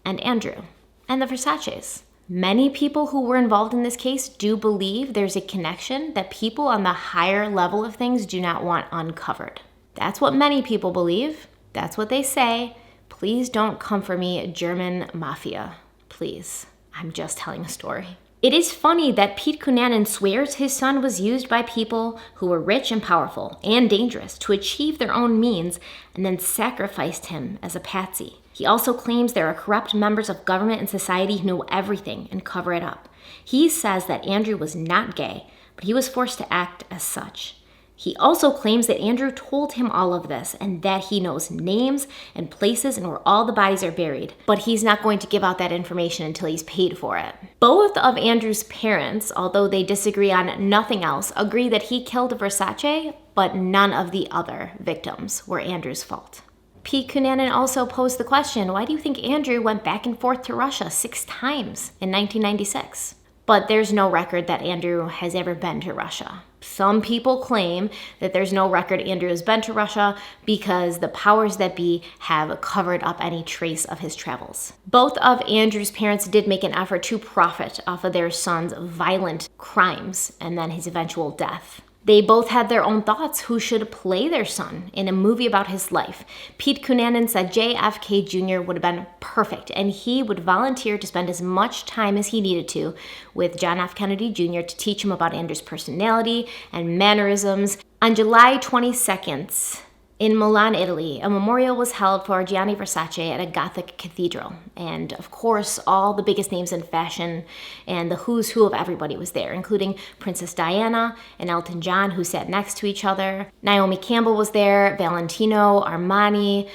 and Andrew and the Versaces. Many people who were involved in this case do believe there's a connection that people on the higher level of things do not want uncovered. That's what many people believe. That's what they say. Please don't come for me, German mafia. Please. I'm just telling a story. It is funny that Pete Cunanan swears his son was used by people who were rich and powerful and dangerous to achieve their own means and then sacrificed him as a patsy. He also claims there are corrupt members of government and society who know everything and cover it up. He says that Andrew was not gay, but he was forced to act as such. He also claims that Andrew told him all of this and that he knows names and places and where all the bodies are buried, but he's not going to give out that information until he's paid for it. Both of Andrew's parents, although they disagree on nothing else, agree that he killed Versace, but none of the other victims were Andrew's fault. Pete Cunanan also posed the question, why do you think Andrew went back and forth to Russia 6 times in 1996? But there's no record that Andrew has ever been to Russia. Some people claim that there's no record Andrew has been to Russia because the powers that be have covered up any trace of his travels. Both of Andrew's parents did make an effort to profit off of their son's violent crimes and then his eventual death. They both had their own thoughts who should play their son in a movie about his life. Pete Cunanan said JFK Jr. would have been perfect, and he would volunteer to spend as much time as he needed to with John F. Kennedy Jr. to teach him about Andrew's personality and mannerisms. On July 22nd, in Milan, Italy, a memorial was held for Gianni Versace at a Gothic cathedral. And of course, all the biggest names in fashion and the who's who of everybody was there, including Princess Diana and Elton John, who sat next to each other. Naomi Campbell was there, Valentino, Armani.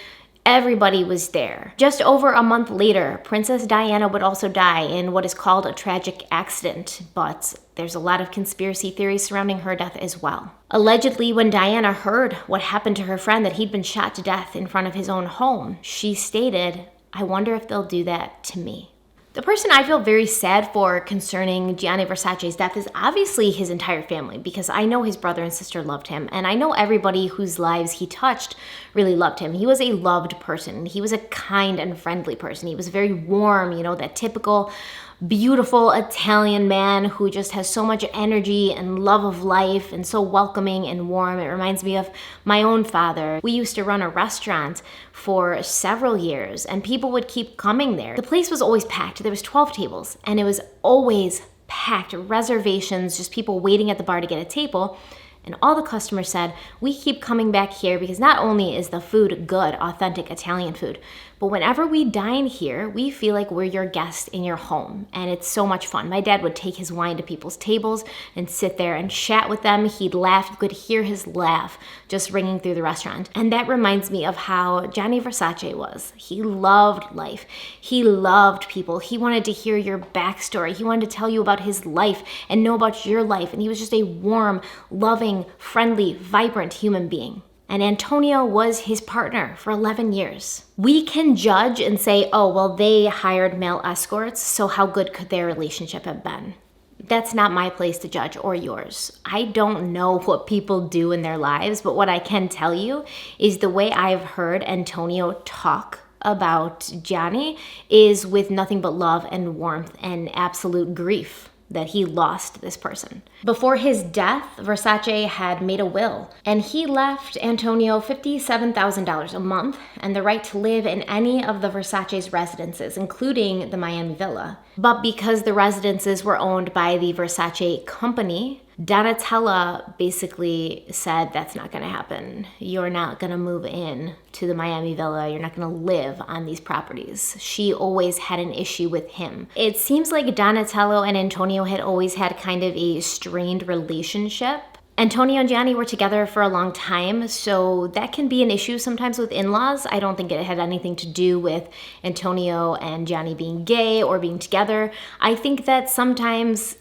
Everybody was there. Just over a month later, Princess Diana would also die in what is called a tragic accident, but there's a lot of conspiracy theories surrounding her death as well. Allegedly, when Diana heard what happened to her friend, that he'd been shot to death in front of his own home, she stated, "I wonder if they'll do that to me." The person I feel very sad for concerning Gianni Versace's death is obviously his entire family, because I know his brother and sister loved him, and I know everybody whose lives he touched really loved him. He was a loved person. He was a kind and friendly person. He was very warm, that typical beautiful Italian man who just has so much energy and love of life and so welcoming and warm. It reminds me of my own father. We used to run a restaurant for several years and people would keep coming there. The place was always packed. There was 12 tables and it was always packed. Reservations, just people waiting at the bar to get a table. And all the customers said, "We keep coming back here because not only is the food good, authentic Italian food, but whenever we dine here, we feel like we're your guest in your home. And it's so much fun." My dad would take his wine to people's tables and sit there and chat with them. He'd laugh. You could hear his laugh just ringing through the restaurant. And that reminds me of how Gianni Versace was. He loved life. He loved people. He wanted to hear your backstory. He wanted to tell you about his life and know about your life. And he was just a warm, loving, friendly, vibrant human being. And Antonio was his partner for 11 years. We can judge and say, oh, well, they hired male escorts, so how good could their relationship have been? That's not my place to judge, or yours. I don't know what people do in their lives, but what I can tell you is the way I've heard Antonio talk about Gianni is with nothing but love and warmth and absolute grief that he lost this person. Before his death, Versace had made a will, and he left Antonio $57,000 a month and the right to live in any of the Versace's residences, including the Miami villa. But because the residences were owned by the Versace company, Donatella basically said, that's not gonna happen. You're not gonna move in to the Miami villa. You're not gonna live on these properties. She always had an issue with him. It seems like Donatello and Antonio had always had kind of a strained relationship. Antonio and Gianni were together for a long time, so that can be an issue sometimes with in-laws. I don't think it had anything to do with Antonio and Gianni being gay or being together. I think that sometimes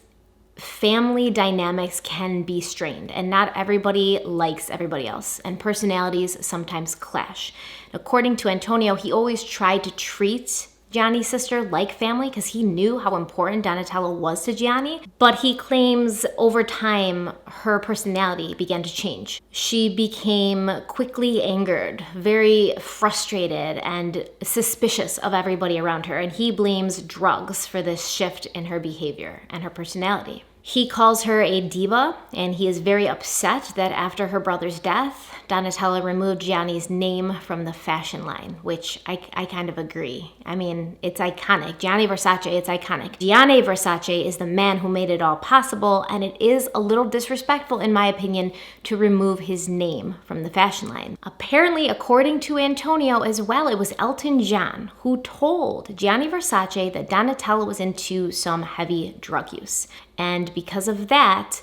family dynamics can be strained, and not everybody likes everybody else, and personalities sometimes clash. According to Antonio, he always tried to treat Gianni's sister like family because he knew how important Donatella was to Gianni, but he claims over time her personality began to change. She became quickly angered, very frustrated, and suspicious of everybody around her, and he blames drugs for this shift in her behavior and her personality. He calls her a diva, and he is very upset that after her brother's death, Donatella removed Gianni's name from the fashion line, which I kind of agree. I mean, it's iconic. Gianni Versace, it's iconic. Gianni Versace is the man who made it all possible, and it is a little disrespectful, in my opinion, to remove his name from the fashion line. Apparently, according to Antonio as well, it was Elton John who told Gianni Versace that Donatella was into some heavy drug use. And because of that,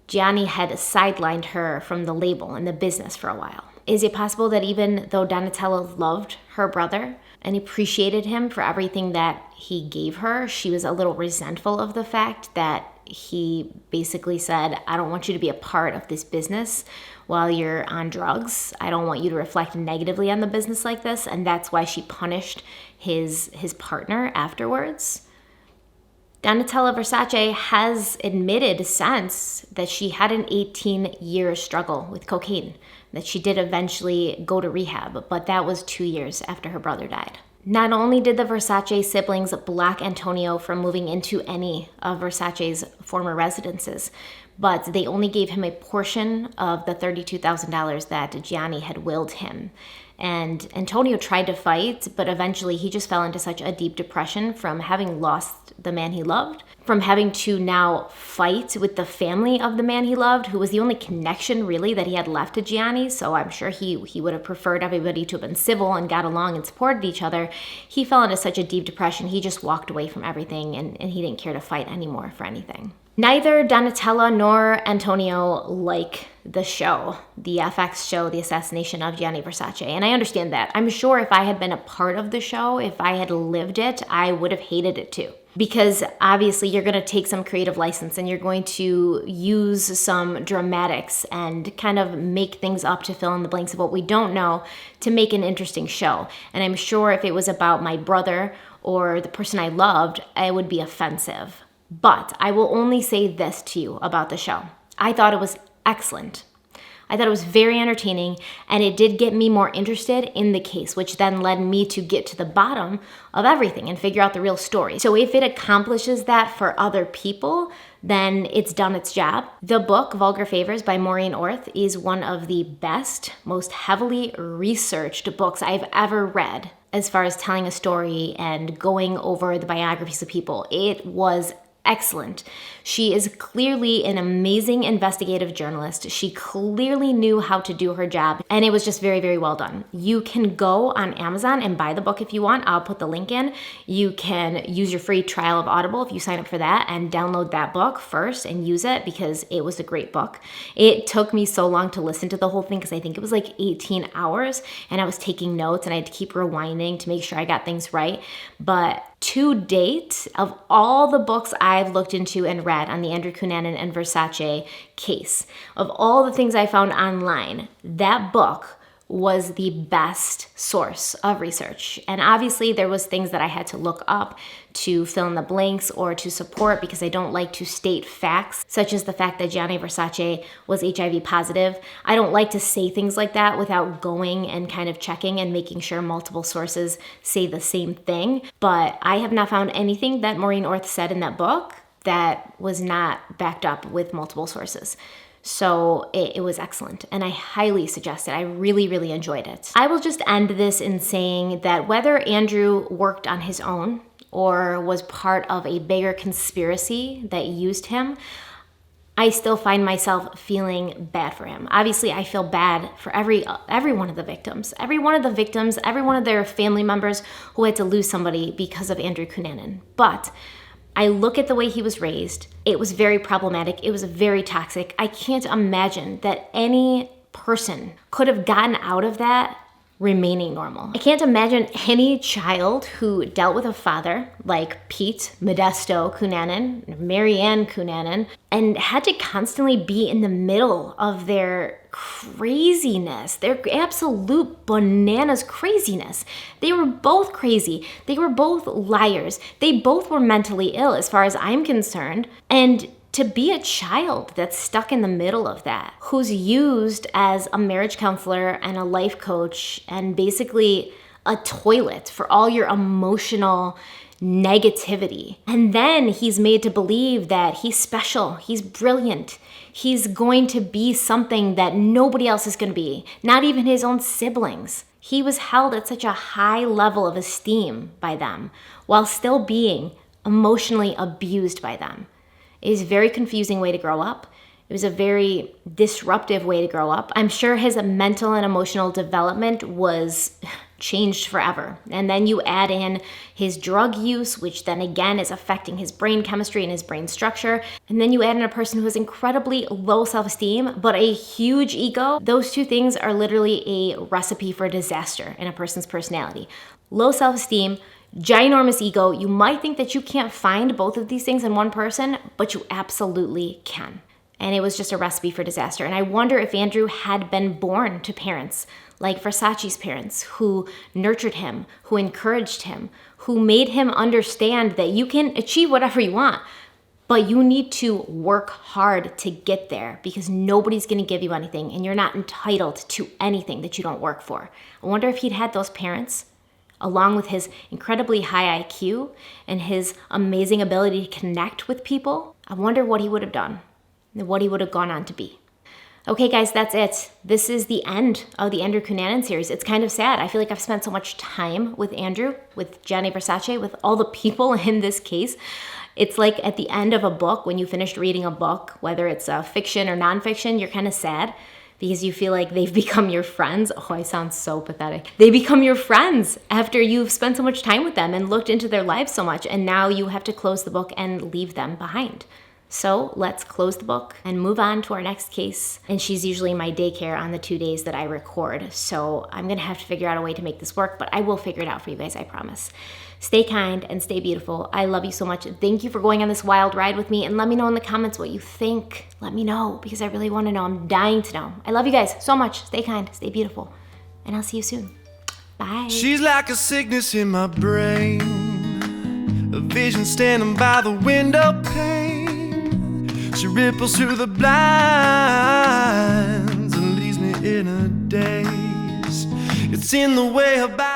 Gianni had sidelined her from the label and the business for a while. Is it possible that even though Donatella loved her brother and appreciated him for everything that he gave her, she was a little resentful of the fact that he basically said, I don't want you to be a part of this business while you're on drugs. I don't want you to reflect negatively on the business like this. And that's why she punished his partner afterwards. Donatella Versace has admitted since that she had an 18-year struggle with cocaine, that she did eventually go to rehab, but that was 2 years after her brother died. Not only did the Versace siblings block Antonio from moving into any of Versace's former residences, but they only gave him a portion of the $32,000 that Gianni had willed him. And Antonio tried to fight, but eventually he just fell into such a deep depression from having lost the man he loved, from having to now fight with the family of the man he loved, who was the only connection really that he had left to Gianni. So I'm sure he would have preferred everybody to have been civil and got along and supported each other. He fell into such a deep depression, he just walked away from everything and he didn't care to fight anymore for anything. Neither Donatella nor Antonio like the show, the FX show, The Assassination of Gianni Versace. And I understand that. I'm sure if I had been a part of the show, if I had lived it, I would have hated it too. Because obviously you're going to take some creative license and you're going to use some dramatics and kind of make things up to fill in the blanks of what we don't know to make an interesting show. And I'm sure if it was about my brother or the person I loved, it would be offensive. But I will only say this to you about the show. I thought it was excellent. I thought it was very entertaining, and it did get me more interested in the case, which then led me to get to the bottom of everything and figure out the real story. So if it accomplishes that for other people, then it's done its job. The book, Vulgar Favors by Maureen Orth, is one of the best, most heavily researched books I've ever read as far as telling a story and going over the biographies of people. It was excellent. She is clearly an amazing investigative journalist. She clearly knew how to do her job, and it was just very, very well done. You can go on Amazon and buy the book if you want. I'll put the link in. You can use your free trial of Audible if you sign up for that and download that book first and use it because it was a great book. It took me so long to listen to the whole thing because I think it was like 18 hours and I was taking notes and I had to keep rewinding to make sure I got things right. But to date, of all the books I've looked into and read on the Andrew Cunanan and Versace case, of all the things I found online, that book was the best source of research. And obviously there was things that I had to look up to fill in the blanks or to support because I don't like to state facts, such as the fact that Gianni Versace was HIV positive. I don't like to say things like that without going and kind of checking and making sure multiple sources say the same thing. But I have not found anything that Maureen Orth said in that book that was not backed up with multiple sources. So it was excellent, and I highly suggest it. I really, really enjoyed it. I will just end this in saying that whether Andrew worked on his own or was part of a bigger conspiracy that used him, I still find myself feeling bad for him. Obviously, I feel bad for every one of the victims. Every one of the victims, every one of their family members who had to lose somebody because of Andrew Cunanan. But I look at the way he was raised. It was very problematic. It was very toxic. I can't imagine that any person could have gotten out of that remaining normal. I can't imagine any child who dealt with a father like Pete Modesto Cunanan, Marianne Cunanan, and had to constantly be in the middle of their craziness, their absolute bananas craziness. They were both crazy. They were both liars. They both were mentally ill as far as I'm concerned. And to be a child that's stuck in the middle of that, who's used as a marriage counselor and a life coach and basically a toilet for all your emotional negativity. And then he's made to believe that he's special, he's brilliant, he's going to be something that nobody else is going to be, not even his own siblings. He was held at such a high level of esteem by them while still being emotionally abused by them. It is a very confusing way to grow up. It was a very disruptive way to grow up. I'm sure his mental and emotional development was changed forever. And then you add in his drug use, which then again is affecting his brain chemistry and his brain structure. And then you add in a person who has incredibly low self-esteem, but a huge ego. Those two things are literally a recipe for disaster in a person's personality. Low self-esteem, ginormous ego. You might think that you can't find both of these things in one person, but you absolutely can. And it was just a recipe for disaster. And I wonder if Andrew had been born to parents like Versace's parents, who nurtured him, who encouraged him, who made him understand that you can achieve whatever you want, but you need to work hard to get there because nobody's gonna give you anything and you're not entitled to anything that you don't work for. I wonder if he'd had those parents, along with his incredibly high IQ and his amazing ability to connect with people. I wonder what he would have done and what he would have gone on to be. Okay, guys, that's it. This is the end of the Andrew Cunanan series. It's kind of sad. I feel like I've spent so much time with Andrew, with Gianni Versace, with all the people in this case. It's like at the end of a book, when you finished reading a book, whether it's fiction or nonfiction, you're kind of sad because you feel like they've become your friends. Oh, I sound so pathetic. They become your friends after you've spent so much time with them and looked into their lives so much, and now you have to close the book and leave them behind. So let's close the book and move on to our next case. And she's usually my daycare on the 2 days that I record. So I'm gonna have to figure out a way to make this work, but I will figure it out for you guys, I promise. Stay kind and stay beautiful. I love you so much. Thank you for going on this wild ride with me, and let me know in the comments what you think. Let me know, because I really wanna know. I'm dying to know. I love you guys so much. Stay kind, stay beautiful, and I'll see you soon. Bye. She's like a sickness in my brain, a vision standing by the window pane. She ripples through the blinds and leaves me in a daze. It's in the way her body